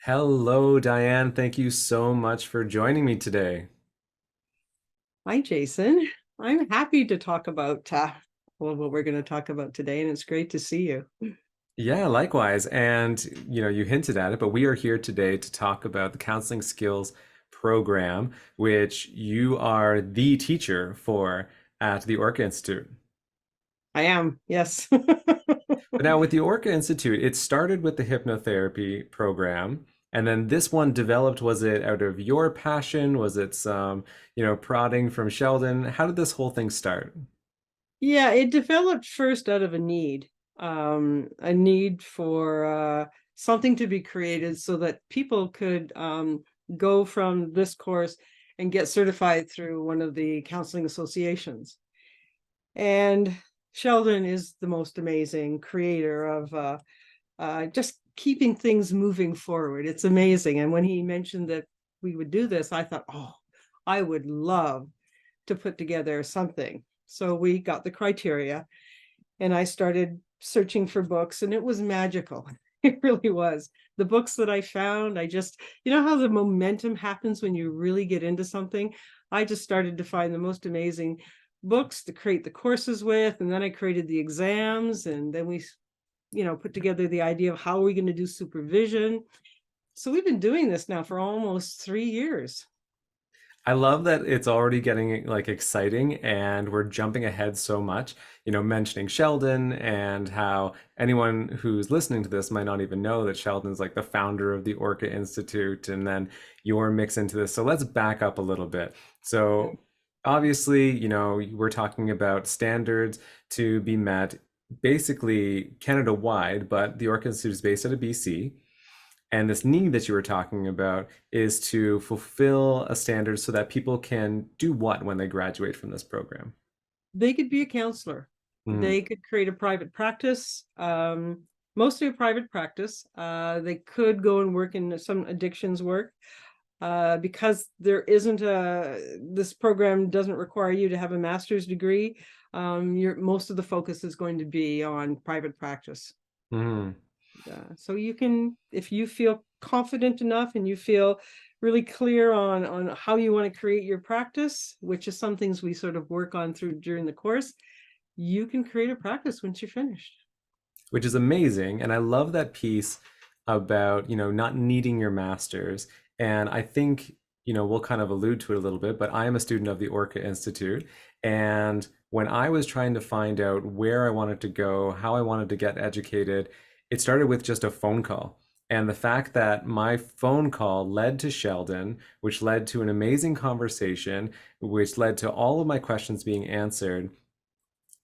Hello, Diane. Thank you so much for joining me today. Hi, Jason. I'm happy to talk about what we're going to talk about today, and it's great to see you. Yeah, likewise. And you hinted at it, but we are here today to talk about the Counseling Skills Program, which you are the teacher for at the Orca Institute. I am, yes. But now with the Orca Institute, it started with the hypnotherapy program, and then this one developed, was it out of your passion? Was it some, prodding from Sheldon? How did this whole thing start? Yeah, it developed first out of a need for something to be created so that people could go from this course and get certified through one of the counseling associations. And Sheldon is the most amazing creator of just keeping things moving forward. It's amazing. And when he mentioned that we would do this, I thought, oh, I would love to put together something. So we got the criteria and I started searching for books, and it was magical. It really was. The books that I found, how the momentum happens when you really get into something. I just started to find the most amazing books to create the courses with. And then I created the exams, and then we put together the idea of how are we going to do supervision. So we've been doing this now for almost 3 years. I love that it's already getting like exciting and we're jumping ahead so much, mentioning Sheldon and how anyone who's listening to this might not even know that Sheldon's like the founder of the Orca Institute and then your mix into this. So let's back up a little bit. So obviously, we're talking about standards to be met basically Canada wide, but the Orca Institute is based out of BC. And this need that you were talking about is to fulfill a standard so that people can do what when they graduate from this program? They could be a counselor. Mm. They could create a private practice, mostly a private practice. They could go and work in some addictions work. Because this program doesn't require you to have a master's degree. Most of the focus is going to be on private practice. Mm. So you can, if you feel confident enough and you feel really clear on how you want to create your practice, which is some things we sort of work on through during the course, you can create a practice once you're finished. Which is amazing. And I love that piece about, not needing your master's. And I think, we'll kind of allude to it a little bit, but I am a student of the Orca Institute. And when I was trying to find out where I wanted to go, how I wanted to get educated, it started with just a phone call. And the fact that my phone call led to Sheldon, which led to an amazing conversation, which led to all of my questions being answered,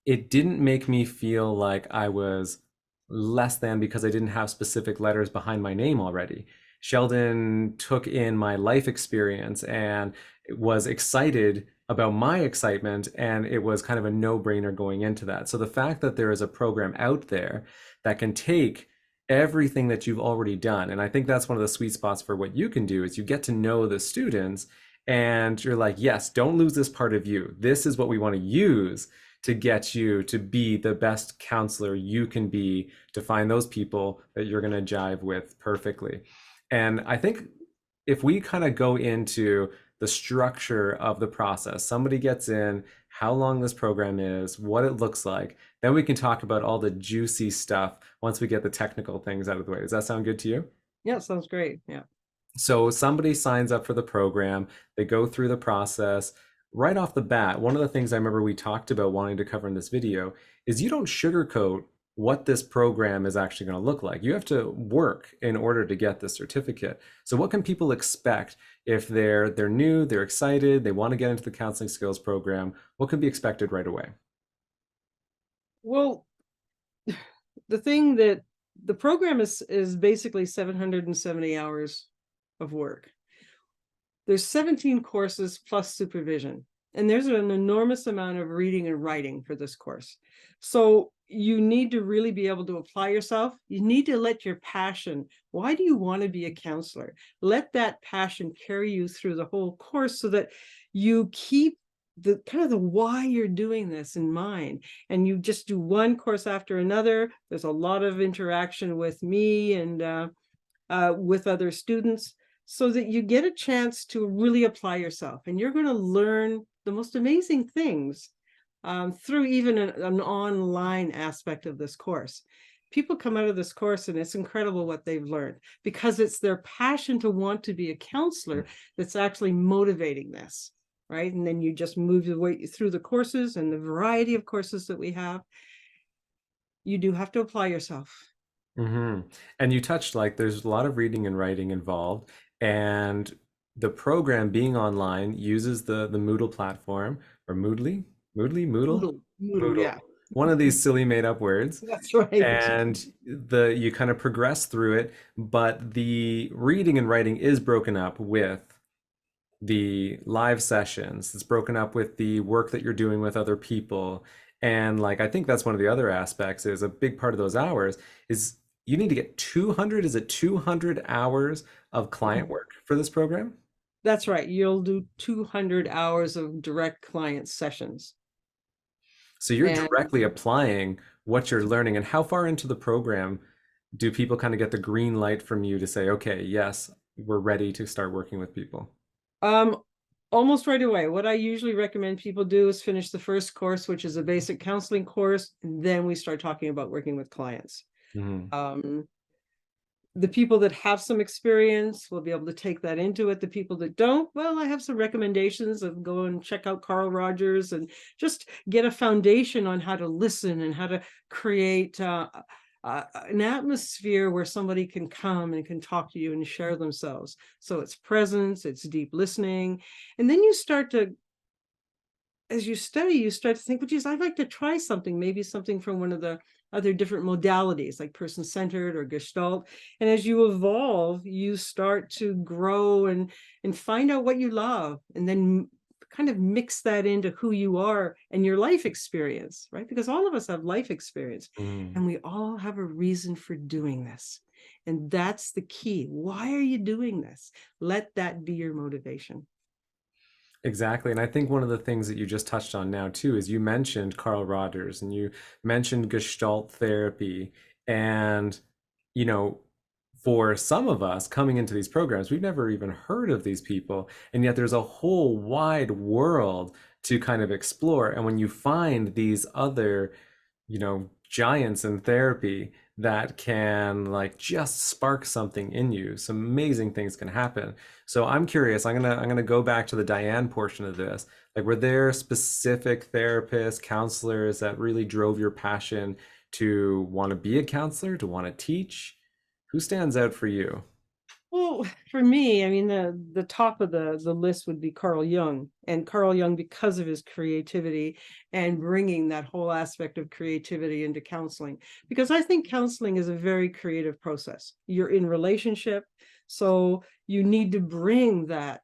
it didn't make me feel like I was less than because I didn't have specific letters behind my name already. Sheldon took in my life experience and was excited about my excitement, and it was kind of a no-brainer going into that. So the fact that there is a program out there that can take everything that you've already done, and I think that's one of the sweet spots for what you can do is you get to know the students and you're like, yes, don't lose this part of you. This is what we want to use to get you to be the best counselor you can be, to find those people that you're going to jive with perfectly. And I think if we kind of go into the structure of the process, somebody gets in, how long this program is, what it looks like, then we can talk about all the juicy stuff once we get the technical things out of the way. Does that sound good to you? Yeah, sounds great. Yeah. So somebody signs up for the program, they go through the process. Right off the bat, one of the things I remember we talked about wanting to cover in this video is you don't sugarcoat what this program is actually going to look like. You have to work in order to get this certificate. So what can people expect if they're new, they're excited, they want to get into the counseling skills program? What can be expected right away? Well, the thing that the program is basically 770 hours of work. There's 17 courses plus supervision, and there's an enormous amount of reading and writing for this course. So you need to really be able to apply yourself. You need to let your passion, why do you want to be a counselor? Let that passion carry you through the whole course so that you keep the kind of the why you're doing this in mind, and you just do one course after another. There's a lot of interaction with me and with other students, so that you get a chance to really apply yourself, and you're going to learn the most amazing things through even an online aspect of this course. People come out of this course and it's incredible what they've learned, because it's their passion to want to be a counselor that's actually motivating this, right? And then you just move your way through the courses and the variety of courses that we have. You do have to apply yourself. Mm-hmm. And you touched, like, there's a lot of reading and writing involved, and the program being online uses the Moodle platform, or Moodle, Moodle, Moodle, yeah. one of these silly made up words. That's right. And you kind of progress through it, but the reading and writing is broken up with the live sessions. It's broken up with the work that you're doing with other people. And like, I think that's one of the other aspects, is a big part of those hours is you need to get 200, is it 200 hours of client work for this program? That's right. You'll do 200 hours of direct client sessions. So you're And directly applying what you're learning. And how far into the program do people kind of get the green light from you to say, okay, yes, we're ready to start working with people? um, almost right away. What I usually recommend people do is finish the first course, which is a basic counseling course, and then we start talking about working with clients. Mhm. The people that have some experience will be able to take that into it. The people that don't, well, I have some recommendations of go and check out Carl Rogers and just get a foundation on how to listen and how to create an atmosphere where somebody can come and can talk to you and share themselves. So it's presence, it's deep listening. And then you start to, as you study, you start to think, well, geez, I'd like to try something, maybe something from one of the other different modalities, like person-centered or Gestalt. And as you evolve, you start to grow and find out what you love, and then kind of mix that into who you are and your life experience, right? Because all of us have life experience, Mhm. and we all have a reason for doing this. And that's the key. Why are you doing this? Let that be your motivation. Exactly. And I think one of the things that you just touched on now too is you mentioned Carl Rogers and you mentioned Gestalt therapy. And, you know, for some of us coming into these programs, we've never even heard of these people. And yet there's a whole wide world to kind of explore. And when you find these other, giants in therapy that can like just spark something in you, some amazing things can happen. So I'm curious, I'm gonna go back to the Diane portion of this. Like, were there specific therapists, counselors that really drove your passion to want to be a counselor, to want to teach? Who stands out for you? Well, for me, I mean, the top of the list would be Carl Jung, and Carl Jung, because of his creativity and bringing that whole aspect of creativity into counseling, because I think counseling is a very creative process. You're in relationship, so you need to bring that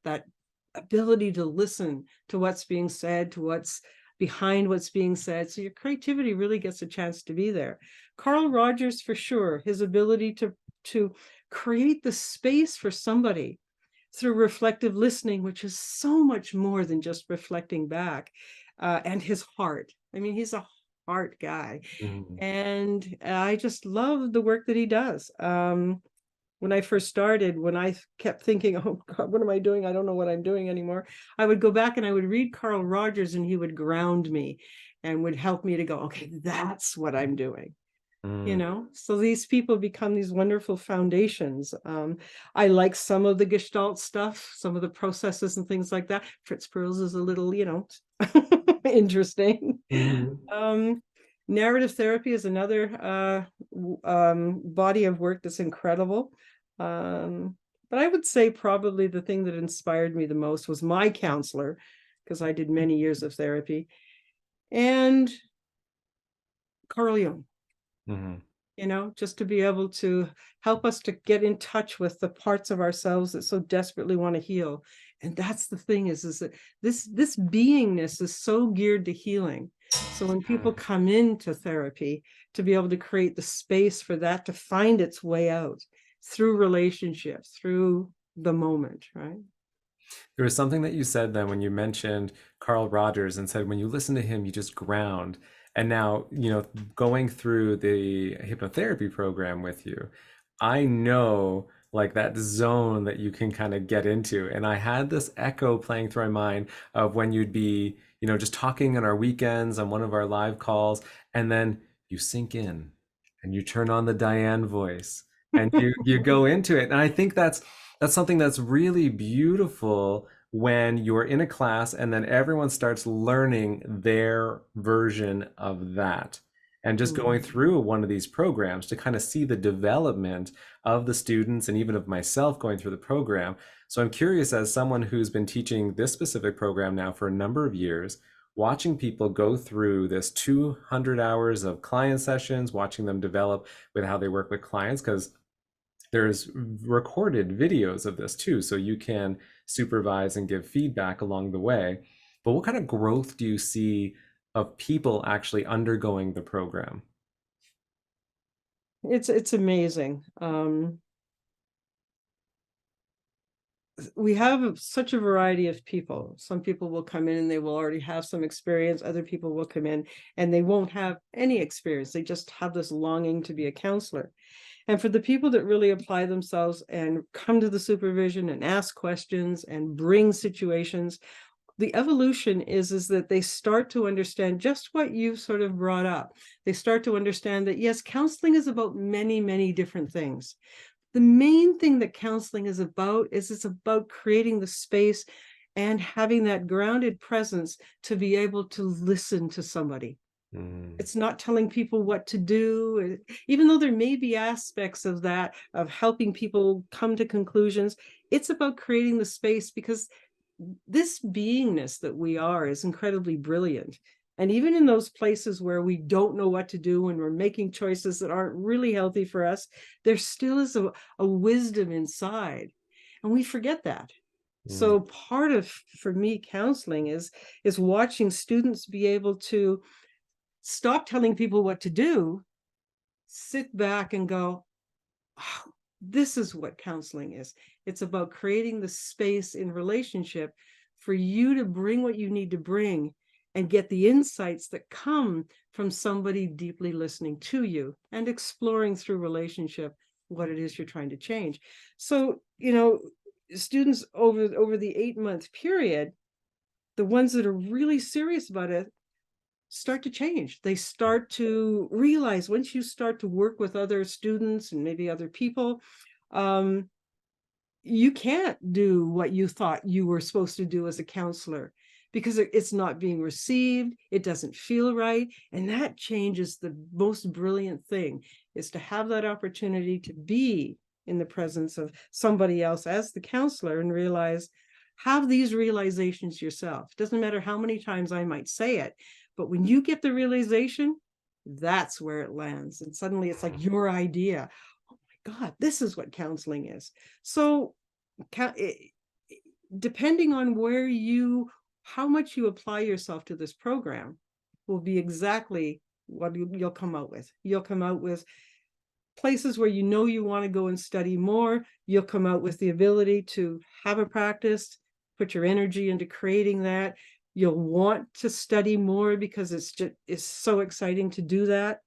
ability to listen to what's being said, to what's behind what's being said. So your creativity really gets a chance to be there. Carl Rogers, for sure, his ability to create the space for somebody through reflective listening, which is so much more than just reflecting back, and his heart. I mean, he's a heart guy. Mhm. And I just love the work that he does. When I first started, when I kept thinking, oh God, what am I doing? I don't know what I'm doing anymore. I would go back and I would read Carl Rogers, and he would ground me and would help me to go, okay, that's what I'm doing. Mm. So these people become these wonderful foundations. I like some of the Gestalt stuff, some of the processes and things like that. Fritz Perls is a little, interesting. Mhm. um, Narrative therapy is another body of work that's incredible. But I would say probably the thing that inspired me the most was my counselor, because I did many years of therapy, and Carl Jung. Mhm. Just to be able to help us to get in touch with the parts of ourselves that so desperately want to heal. And that's the thing, is that this beingness is so geared to healing. So when people come into therapy, to be able to create the space for that to find its way out through relationships, through the moment, right? There was something that you said then when you mentioned Carl Rogers and said when you listen to him, you just ground. And now, going through the hypnotherapy program with you, I know like that zone that you can kind of get into. And I had this echo playing through my mind of when you'd be, just talking on our weekends on one of our live calls, and then you sink in and you turn on the Diane voice and you go into it. And I think that's something that's really beautiful when you're in a class and then everyone starts learning their version of that. And just going Mhm. through one of these programs to kind of see the development of the students and even of myself going through the program. So I'm curious, as someone who's been teaching this specific program now for a number of years, watching people go through this 200 hours of client sessions, watching them develop with how they work with clients, because there's recorded videos of this too, so you can supervise and give feedback along the way. But what kind of growth do you see of people actually undergoing the program? It's amazing. We have such a variety of people. Some people will come in and they will already have some experience. Other people will come in and they won't have any experience. They just have this longing to be a counselor. And for the people that really apply themselves and come to the supervision and ask questions and bring situations, the evolution is that they start to understand just what you sort of brought up. They start to understand that, yes, counseling is about many, many different things. The main thing that counseling is about is it's about creating the space and having that grounded presence to be able to listen to somebody. Mm, It's not telling people what to do, even though there may be aspects of that, of helping people come to conclusions. It's about creating the space, because this beingness that we are is incredibly brilliant. And even in those places where we don't know what to do and we're making choices that aren't really healthy for us, there still is a wisdom inside. And we forget that. mm, So part of, for me, counseling is watching students be able to stop telling people what to do, sit back and go, oh, this is what counseling is. It's about creating the space in relationship for you to bring what you need to bring and get the insights that come from somebody deeply listening to you and exploring through relationship what it is you're trying to change. So, students over the 8-month period, the ones that are really serious about it, start to change. They start to realize, once you start to work with other students and maybe other people, um, you can't do what you thought you were supposed to do as a counselor, because it's not being received. It doesn't feel right. And that change is the most brilliant thing, is to have that opportunity to be in the presence of somebody else as the counselor and realize, have these realizations yourself. Doesn't matter how many times I might say it, but when you get the realization, that's where it lands. And suddenly it's like your idea. Oh my God, this is what counseling is. So depending on how much you apply yourself to this program will be exactly what you'll come out with. You'll come out with places where you want to go and study more. You'll come out with the ability to have a practice, put your energy into creating that. You'll want to study more because it's so exciting to do that.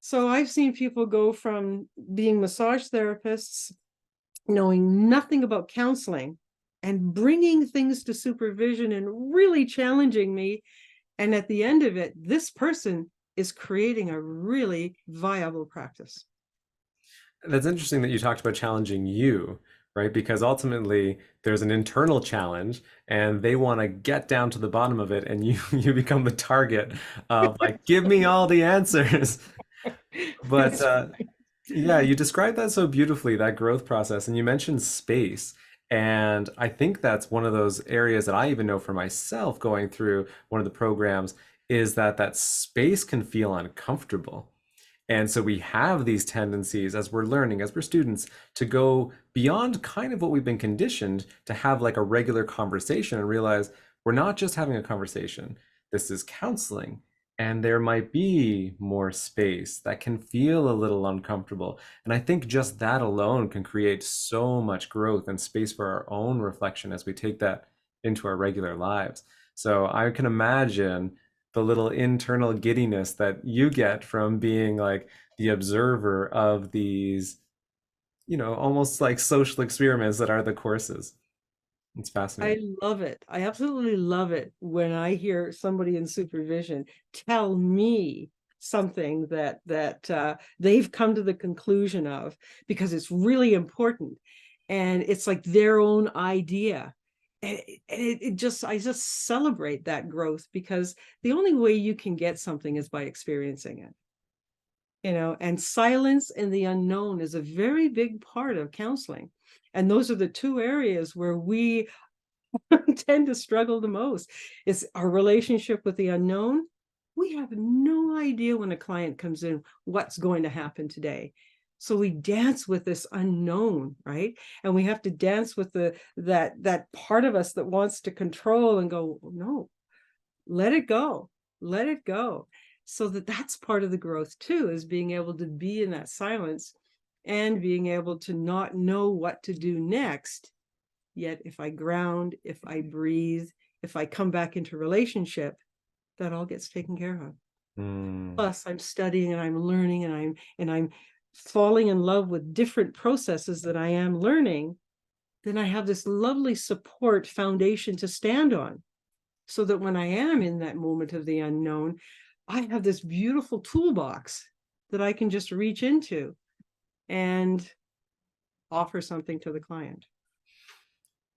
So I've seen people go from being massage therapists, knowing nothing about counseling, and bringing things to supervision and really challenging me. And at the end of it, this person is creating a really viable practice. that's interesting that you talked about challenging you, right? Because ultimately there's an internal challenge and they want to get down to the bottom of it, and you you become the target of like, give me all the answers. But That's yeah, you described that so beautifully, that growth process, and you mentioned space. And I think that's one of those areas that I even know for myself going through one of the programs, is that that space can feel uncomfortable. And so we have these tendencies as we're learning, as we're students, to go beyond kind of what we've been conditioned to have, like a regular conversation, and realize we're not just having a conversation. This is counseling. And there might be more space that can feel a little uncomfortable. And I think just that alone can create so much growth and space for our own reflection as we take that into our regular lives. So I can imagine the little internal giddiness that you get from being like the observer of these almost like social experiments that are the courses. It's I fascinating. love it. I absolutely love it when I hear somebody in supervision tell me something that they've come to the conclusion of, because it's really important and it's like their own idea. And I just celebrate that growth, because the only way you can get something is by experiencing it. And silence and the unknown is a very big part of counseling. And those are the two areas where we tend to struggle the most. Is our relationship with the unknown. We have no idea when a client comes in what's going to happen today. So we dance with this unknown, right? And we have to dance with that part of us that wants to control and go, no, let it go, let it go. So that's part of the growth too, is being able to be in that silence and being able to not know what to do next. Yet if I ground, if I breathe, if I come back into relationship, that all gets taken care of. Mm. Plus I'm studying and I'm learning and I'm falling in love with different processes that I am learning. Then I have this lovely support foundation to stand on, so that when I am in that moment of the unknown, I have this beautiful toolbox that I can just reach into and offer something to the client.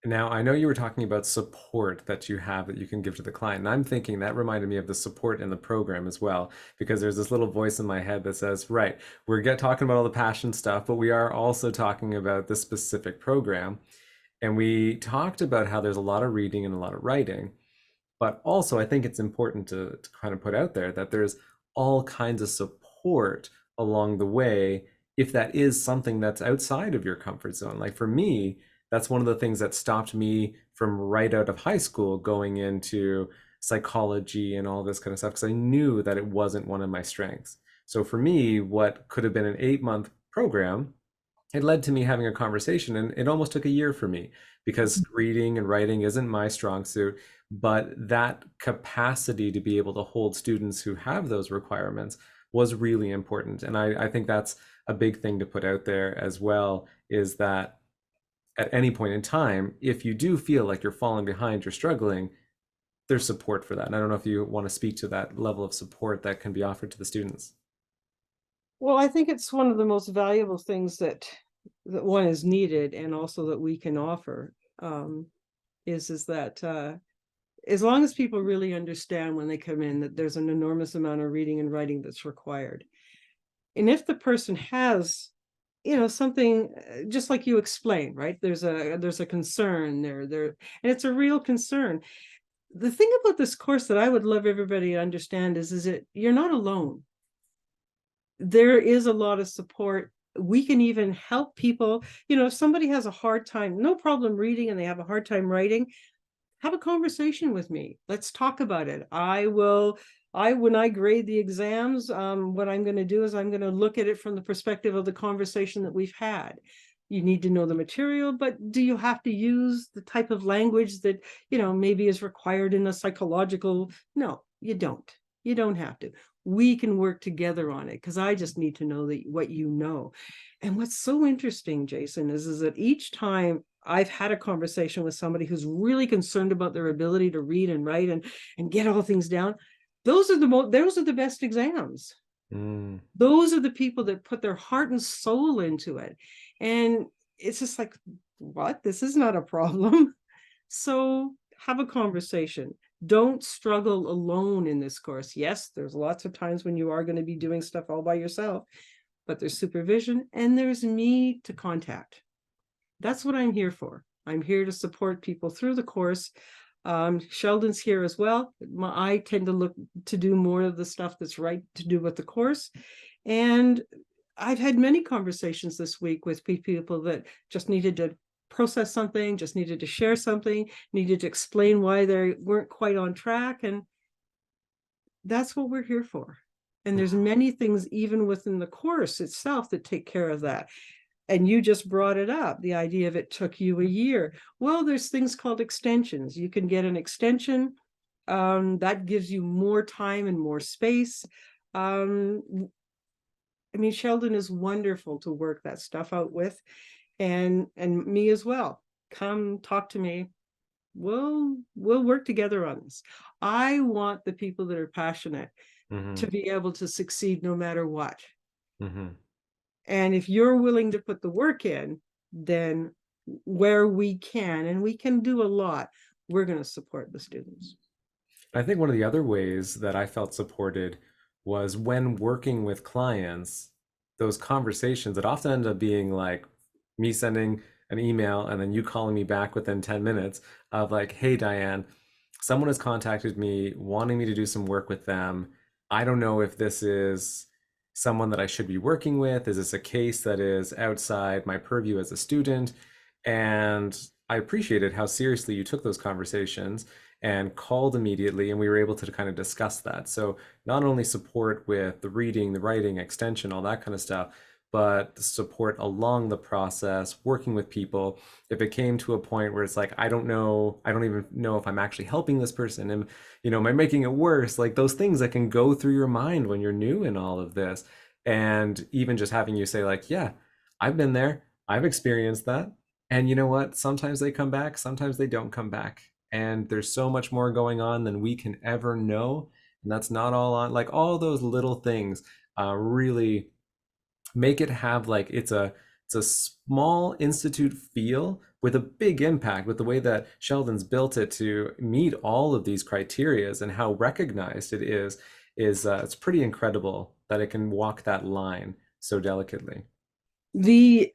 Now, I know you were talking about support that you have that you can give to the client. And I'm thinking that reminded me of the support in the program as well, because there's this little voice in my head that says, right, talking about all the passion stuff, but we are also talking about this specific program. And we talked about how there's a lot of reading and a lot of writing. But also, I think it's important to kind of put out there that there's all kinds of support along the way if that is something that's outside of your comfort zone. Like for me, that's one of the things that stopped me from right out of high school going into psychology and all this kind of stuff, because I knew that it wasn't one of my strengths. So for me, what could have been an 8-month program, it led to me having a conversation, and it almost took a year for me because reading and writing isn't my strong suit. But that capacity to be able to hold students who have those requirements was really important. And I think that's a big thing to put out there as well, is that at any point in time, if you do feel like you're falling behind, you're struggling, there's support for that. And I don't know if you want to speak to that level of support that can be offered to the students. Well, I think it's one of the most valuable things that one is needed, and also that we can offer, is that as long as people really understand when they come in that there's an enormous amount of reading and writing that's required. And if the person has, something, just like you explained, right? There's a concern there, and it's a real concern. The thing about this course that I would love everybody to understand is that you're not alone. There is a lot of support. We can even help people. If somebody has a hard time, no problem reading, and they have a hard time writing, have a conversation with me. Let's talk about it. When I grade the exams, what I'm going to do is I'm going to look at it from the perspective of the conversation that we've had. You need to know the material, but do you have to use the type of language that, maybe is required in a psychological? No, you don't. You don't have to. We can work together on it, because I just need to know what you know. And what's so interesting, Jason, is that each time I've had a conversation with somebody who's really concerned about their ability to read and write and get all things down, those are the best exams. Mm. Those are the people that put their heart and soul into it. And it's just like, what? This is not a problem. So have a conversation. Don't struggle alone in this course. Yes, there's lots of times when you are going to be doing stuff all by yourself, but there's supervision and there's me to contact. That's what I'm here for. I'm here to support people through the course. Sheldon's here as well. I tend to look to do more of the stuff that's right to do with the course. And I've had many conversations this week with people that just needed to process something, just needed to share something, needed to explain why they weren't quite on track. And that's what we're here for. And there's many things even within the course itself that take care of that. And you just brought it up, the idea of it took you a year. Well, there's things called extensions. You can get an extension that gives you more time and more space. I mean, Sheldon is wonderful to work that stuff out with, and me as well. Come talk to me. We'll work together on this. I want the people that are passionate to be able to succeed no matter what. And if you're willing to put the work in, then where we can, and we can do a lot, we're going to support the students. I think one of the other ways that I felt supported was when working with clients, those conversations that often end up being like me sending an email and then you calling me back within 10 minutes of like, hey, Diane, someone has contacted me wanting me to do some work with them. I don't know if this is someone that I should be working with. Is this a case that is outside my purview as a student? And I appreciated how seriously you took those conversations and called immediately, and we were able to kind of discuss that. So not only support with the reading, the writing, extension, all that kind of stuff, but support along the process, working with people. If it came to a point where it's like, I don't even know if I'm actually helping this person, and am I making it worse? Like those things that can go through your mind when you're new in all of this. And even just having you say like, yeah, I've been there, I've experienced that. And you know what? Sometimes they come back, sometimes they don't come back. And there's so much more going on than we can ever know. And that's not all on, like all those little things really make it have like it's a small institute feel with a big impact, with the way that Sheldon's built it to meet all of these criterias and how recognized it is it's pretty incredible that it can walk that line so delicately. The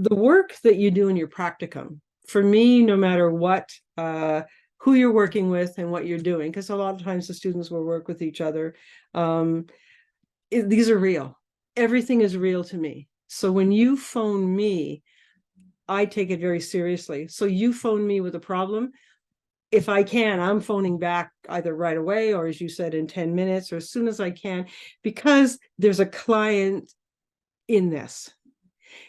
work that you do in your practicum, for me, no matter what, who you're working with and what you're doing, because a lot of times the students will work with each other. These are real. Everything is real to me. So when you phone me, I take it very seriously. So you phone me with a problem. If I can, I'm phoning back either right away or, as you said, in 10 minutes or as soon as I can, because there's a client in this.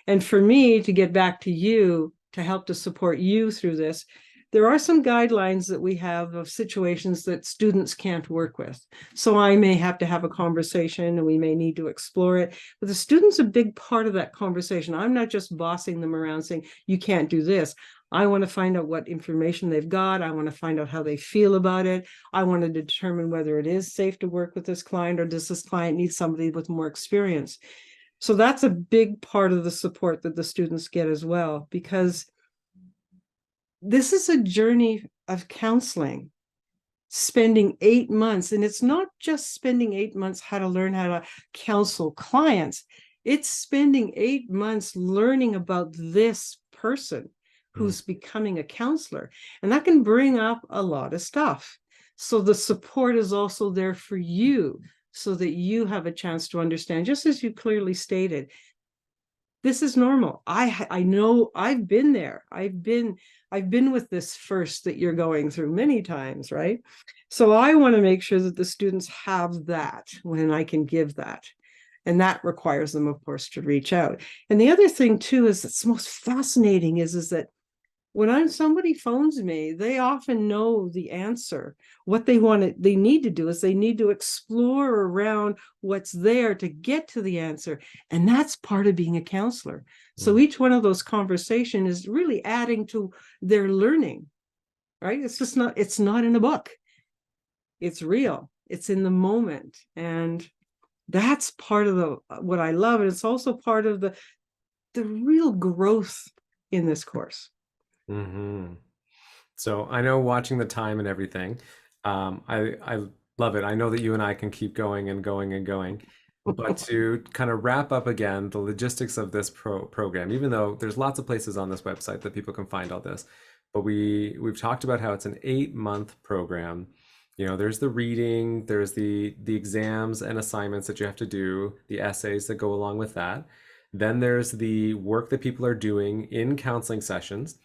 And for me to get back to you, to help to support you through this, there are some guidelines that we have of situations that students can't work with. So I may have to have a conversation and we may need to explore it. But the student's a big part of that conversation. I'm not just bossing them around saying, you can't do this. I want to find out what information they've got. I want to find out how they feel about it. I want to determine whether it is safe to work with this client, or does this client need somebody with more experience. So that's a big part of the support that the students get as well, because this is a journey of counseling, spending 8 months. And it's not just spending 8 months how to learn how to counsel clients. It's spending 8 months learning about this person who's becoming a counselor. And that can bring up a lot of stuff. So the support is also there for you, so that you have a chance to understand, just as you clearly stated, this is normal. I know, I've been there. I've been with this first that you're going through many times, right? So I want to make sure that the students have that when I can give that. And that requires them, of course, to reach out. And the other thing too is that's most fascinating is that when somebody phones me, they often know the answer. What they need to do is they need to explore around what's there to get to the answer. And that's part of being a counselor. So each one of those conversations is really adding to their learning, right? It's not in a book. It's real. It's in the moment. And that's part of what I love. And it's also part of the real growth in this course. So I know, watching the time and everything, I love it. I know that you and I can keep going and going and going, but to kind of wrap up again the logistics of this program, even though there's lots of places on this website that people can find all this, but we've talked about how it's an 8-month program. There's the reading, there's the exams and assignments that you have to do, the essays that go along with that. Then there's the work that people are doing in counseling sessions.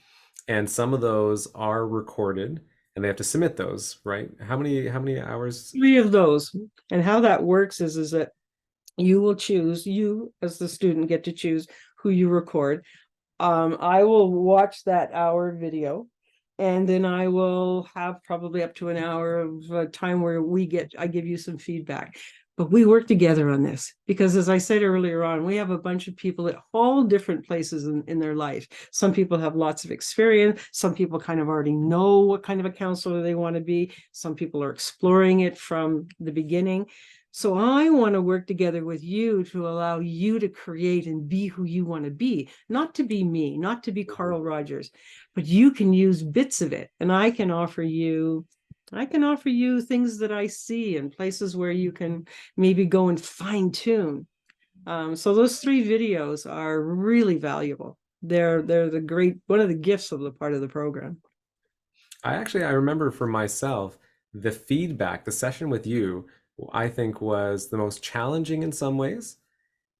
And some of those are recorded and they have to submit those, right? How many hours? 3 of those. And how that works is that you as the student get to choose who you record. I will watch that hour video, and then I will have probably up to an hour of time where I give you some feedback. but we work together on this because, as I said earlier on, we have a bunch of people at all different places in their life. Some people have lots of experience. Some people kind of already know what kind of a counselor they want to be. Some people are exploring it from the beginning. So I want to work together with you to allow you to create and be who you want to be, not to be me, not to be Carl Rogers, but you can use bits of it. And I can offer you things that I see and places where you can maybe go and fine tune. So those 3 videos are really valuable. They're one of the gifts of the part of the program. I remember for myself, the feedback, the session with you, I think was the most challenging in some ways.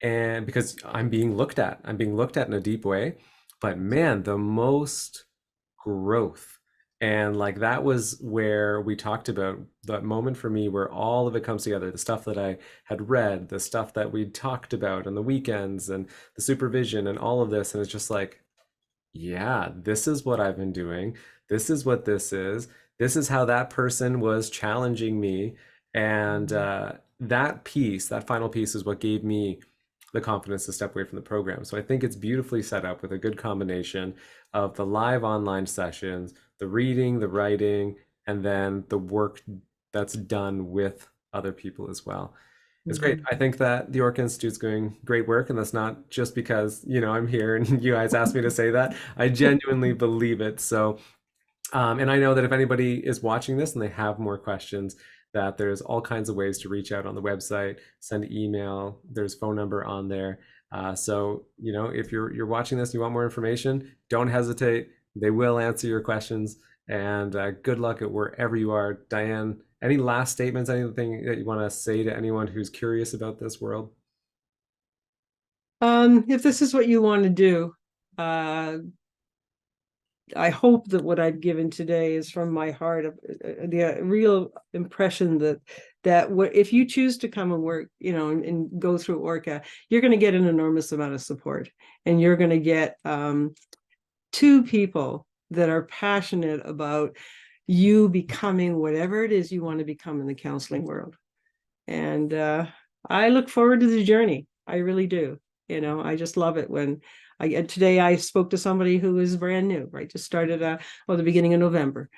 And because I'm being looked at in a deep way, but man, the most growth. And like that was where we talked about that moment for me where all of it comes together, the stuff that I had read, the stuff that we talked about on the weekends and the supervision and all of this. And it's just like, yeah, this is what I've been doing. This is what this is. This is how that person was challenging me. And that piece, that final piece, is what gave me the confidence to step away from the program. So I think it's beautifully set up with a good combination of the live online sessions, the reading, the writing, and then the work that's done with other people as well. It's great. I think that the Orca Institute's doing great work, and that's not just because, I'm here and you guys asked me to say that. I genuinely believe it. So, and I know that if anybody is watching this and they have more questions, that there's all kinds of ways to reach out on the website, send email, there's phone number on there. So, if you're watching this and you want more information, don't hesitate. They will answer your questions. And good luck at wherever you are. Diane, any last statements, anything that you want to say to anyone who's curious about this world? If this is what you want to do, I hope that what I've given today is from my heart, the real impression that if you choose to come and work, and go through Orca, you're going to get an enormous amount of support, and you're going to get 2 people that are passionate about you becoming whatever it is you want to become in the counseling world. And I look forward to the journey. I really do. I just love it when today I spoke to somebody who is brand new, right? Just started the beginning of November.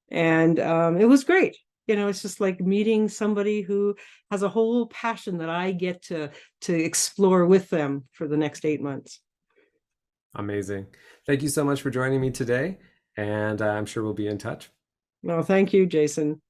And it was great. It's just like meeting somebody who has a whole passion that I get to explore with them for the next 8 months. Amazing. Thank you so much for joining me today. And I'm sure we'll be in touch. No, thank you, Jason.